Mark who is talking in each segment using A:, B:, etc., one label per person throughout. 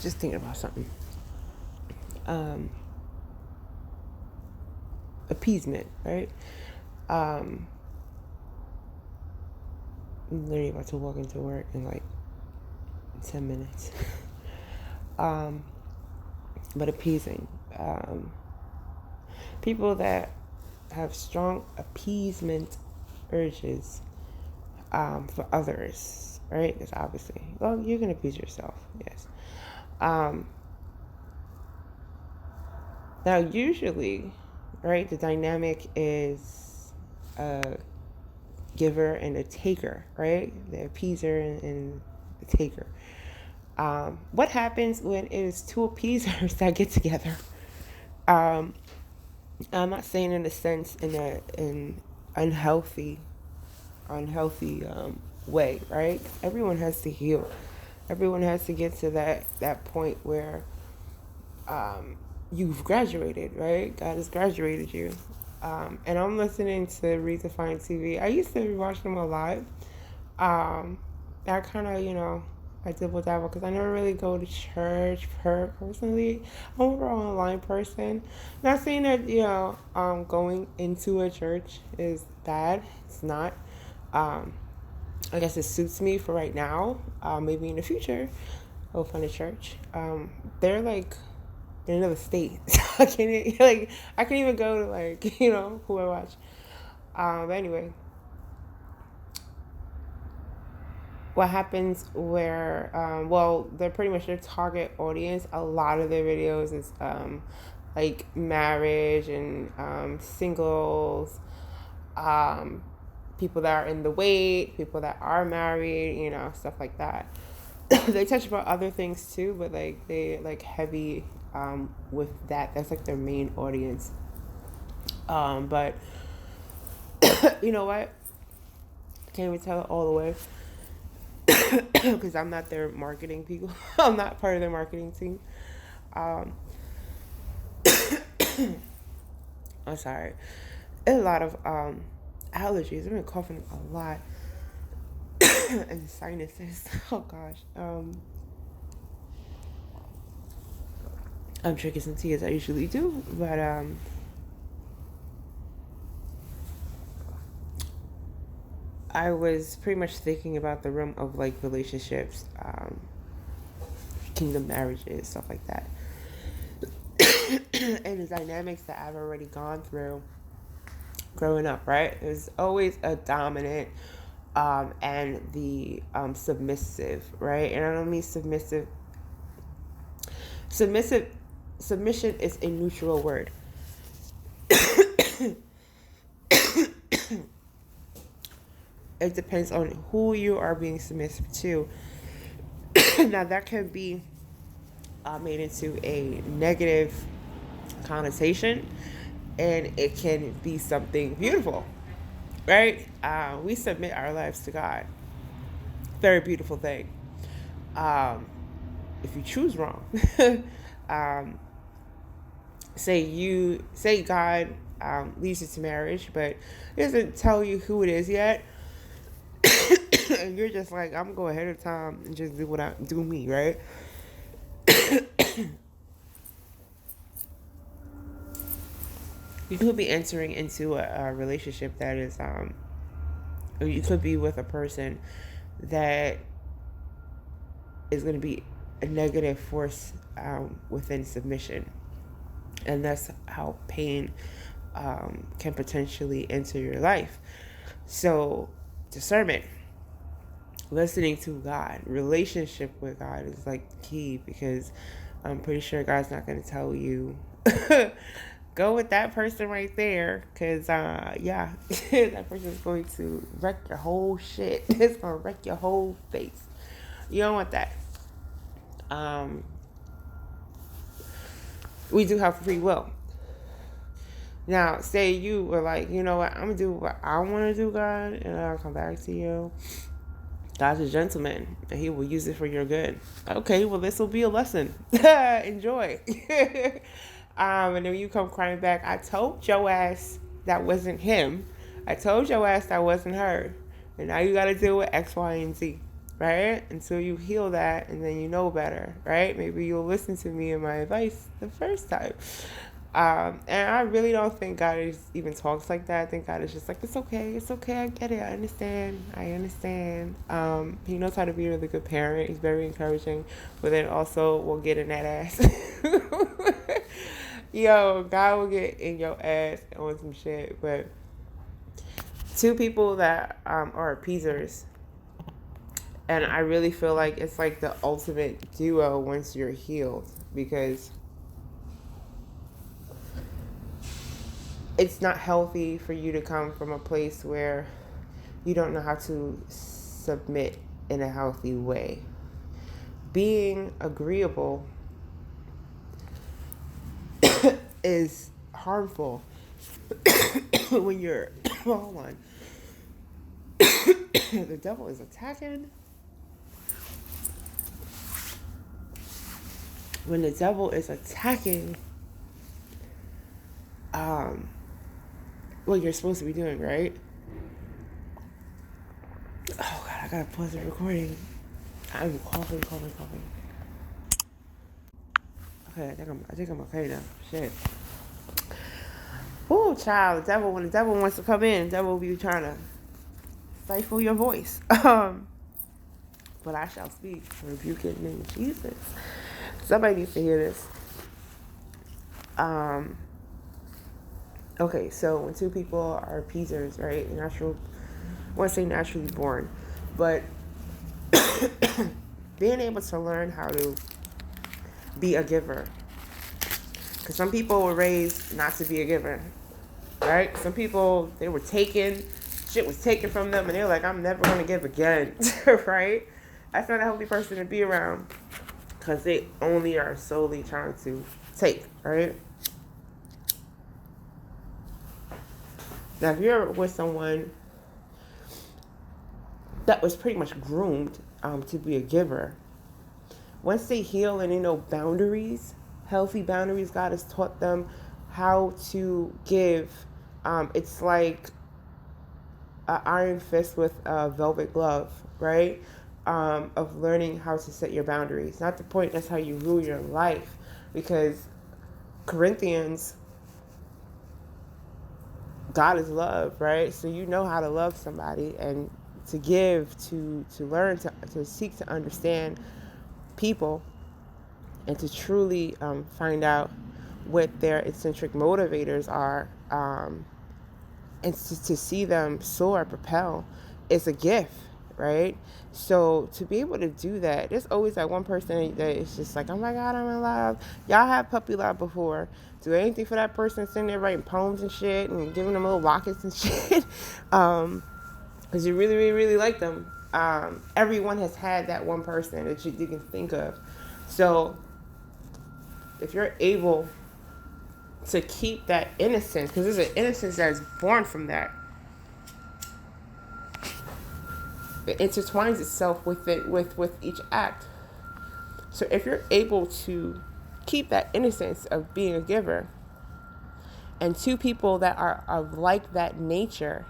A: Just thinking about something. Appeasement, right? I'm literally about to walk into work in like 10 minutes. But appeasing. People that have strong appeasement urges for others, right? Because obviously, well, you can appease yourself, yes. Now, usually, right, the dynamic is a giver and a taker, right? The appeaser and the taker. What happens when it is two appeasers that get together? I'm not saying in a sense in an unhealthy way, right? Everyone has to heal. Everyone has to get to that point where you've graduated, right? God has graduated you. And I'm listening to Redefine TV. I used to watch them a lot. I kind of, I dibble dabble because I never really go to church personally. I'm more of an online person. Not saying that, going into a church is bad. It's not. I guess it suits me for right now. Maybe in the future, I'll find a church. They're like in another state. I can't even go to who I watch. But anyway, what happens where they're pretty much their target audience. A lot of their videos is like marriage and singles, people that are in the wait, people that are married, stuff like that. They touch about other things too, but like they like heavy with that. That's like their main audience. But you know what? I can't even tell it all the way because I'm not their marketing people. I'm not part of their marketing team. I'm sorry. A lot of allergies. I've been coughing a lot. And sinuses. Oh gosh. I'm drinking some tea as I usually do, but I was pretty much thinking about the realm of like relationships, kingdom marriages, stuff like that. And the dynamics that I've already gone through growing up, right? There's always a dominant and the submissive, right? And I don't mean submissive. Submission is a neutral word. It depends on who you are being submissive to. Now that can be made into a negative connotation, and it can be something beautiful, right? We submit our lives to God. Very beautiful thing. If you choose wrong, say God leads you to marriage, but it doesn't tell you who it is yet. And you're just like, I'm gonna go ahead of time and just do me, right? You could be entering into a relationship that is, or you could be with a person that is going to be a negative force within submission. And that's how pain can potentially enter your life. So, discernment, listening to God, relationship with God is like key, because I'm pretty sure God's not going to tell you go with that person right there, because that person is going to wreck your whole shit. It's going to wreck your whole face. You don't want that. We do have free will. Now, say you were like, you know what, I'm going to do what I want to do, God, and I'll come back to you. God's a gentleman, and he will use it for your good. Okay, well, this will be a lesson. Enjoy. And then you come crying back, I told your ass that wasn't him. I told your ass that wasn't her. And now you got to deal with X, Y, and Z. right? Until you heal that and then you know better, right? Maybe you'll listen to me and my advice the first time. And I really don't think God even talks like that. I think God is just like, it's okay, I get it, I understand. He knows how to be a really good parent. He's very encouraging, but then also will get in that ass. Yo, God will get in your ass on some shit. But two people that are appeasers, and I really feel like it's like the ultimate duo once you're healed, because it's not healthy for you to come from a place where you don't know how to submit in a healthy way. Being agreeable is harmful when you're hold on. The devil is attacking. When the devil is attacking what you're supposed to be doing, right? Oh God, I gotta pause the recording. I'm coughing. Okay, I think I'm okay now. Shit. Oh, child, when the devil wants to come in, the devil will be trying to stifle your voice. But I shall speak, rebuke it in the name of Jesus. Somebody needs to hear this. Okay, so when two people are appeasers, right? I want to say naturally born, but being able to learn how to be a giver. Because some people were raised not to be a giver, right? Some people, shit was taken from them, and they're like, I'm never going to give again, right? That's not a healthy person to be around, because they only are solely trying to take, right? Now, if you're with someone that was pretty much groomed to be a giver, once they heal and they know boundaries, healthy boundaries, God has taught them how to give. It's like an iron fist with a velvet glove, right? Of learning how to set your boundaries. Not the point that's how you rule your life, because Corinthians, God is love, right? So you know how to love somebody and to give, to learn, to seek to understand people, and to truly find out what their eccentric motivators are, and to see them soar, propel, is a gift, right? So to be able to do that, there's always that one person that is just like, oh my God, I'm in love. Y'all have puppy love before. Do anything for that person, sitting there writing poems and shit and giving them little lockets and shit. Because you really, really, really like them. Everyone has had that one person that you can think of. So if you're able to keep that innocence, because there's an innocence that is born from that, it intertwines itself with each act. So if you're able to keep that innocence of being a giver, and two people that are of like that nature,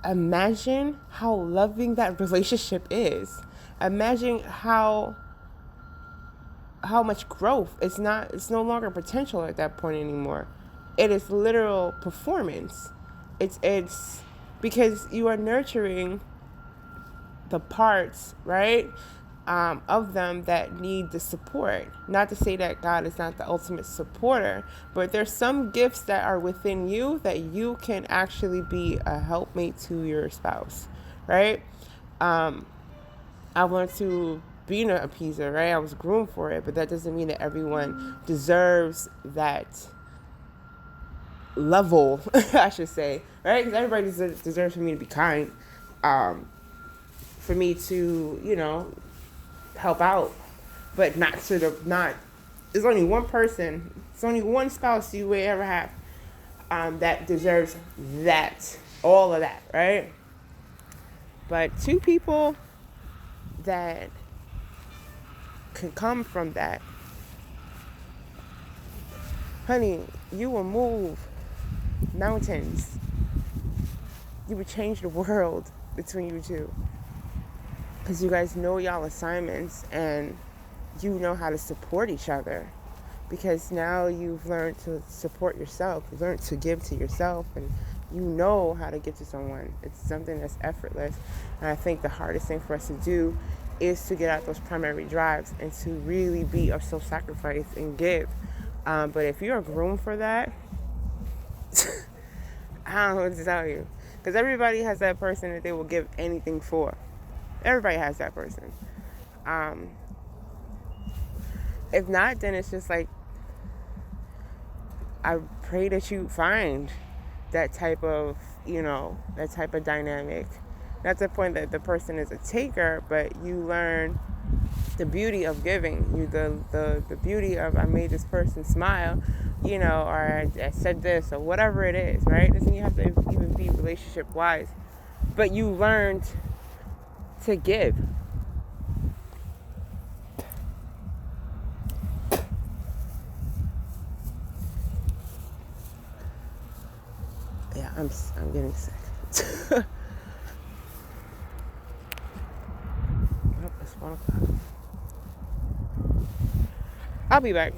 A: imagine how loving that relationship is. Imagine how much growth. It's no longer potential at that point anymore. It is literal performance. It's because you are nurturing the parts, right, of them that need the support. Not to say that God is not the ultimate supporter, but there's some gifts that are within you that you can actually be a helpmate to your spouse, right? I learned to be an appeaser, right? I was groomed for it, but that doesn't mean that everyone deserves that level, I should say, right? Because everybody deserves for me to be kind, for me to, help out, but not. There's only one person, it's only one spouse you will ever have that deserves all of that, right? But two people that can come from that, honey, you will move mountains. You would change the world between you two. because you guys know y'all assignments and you know how to support each other, because now you've learned to support yourself. You've learned to give to yourself, and you know how to give to someone. It's something that's effortless. And I think the hardest thing for us to do is to get out those primary drives and to really be of self-sacrifice and give. But if you're groomed for that, I don't know what to tell you. Because everybody has that person that they will give anything for. Everybody has that person. If not, then it's just like, I pray that you find that type of, that type of dynamic. Not to the point that the person is a taker, but you learn the beauty of giving. The beauty of, I made this person smile, or I said this, or whatever it is, right? Doesn't you have to even be relationship wise, but you learned to give. Yeah, I'm getting sick. It's 1 o'clock. I'll be back.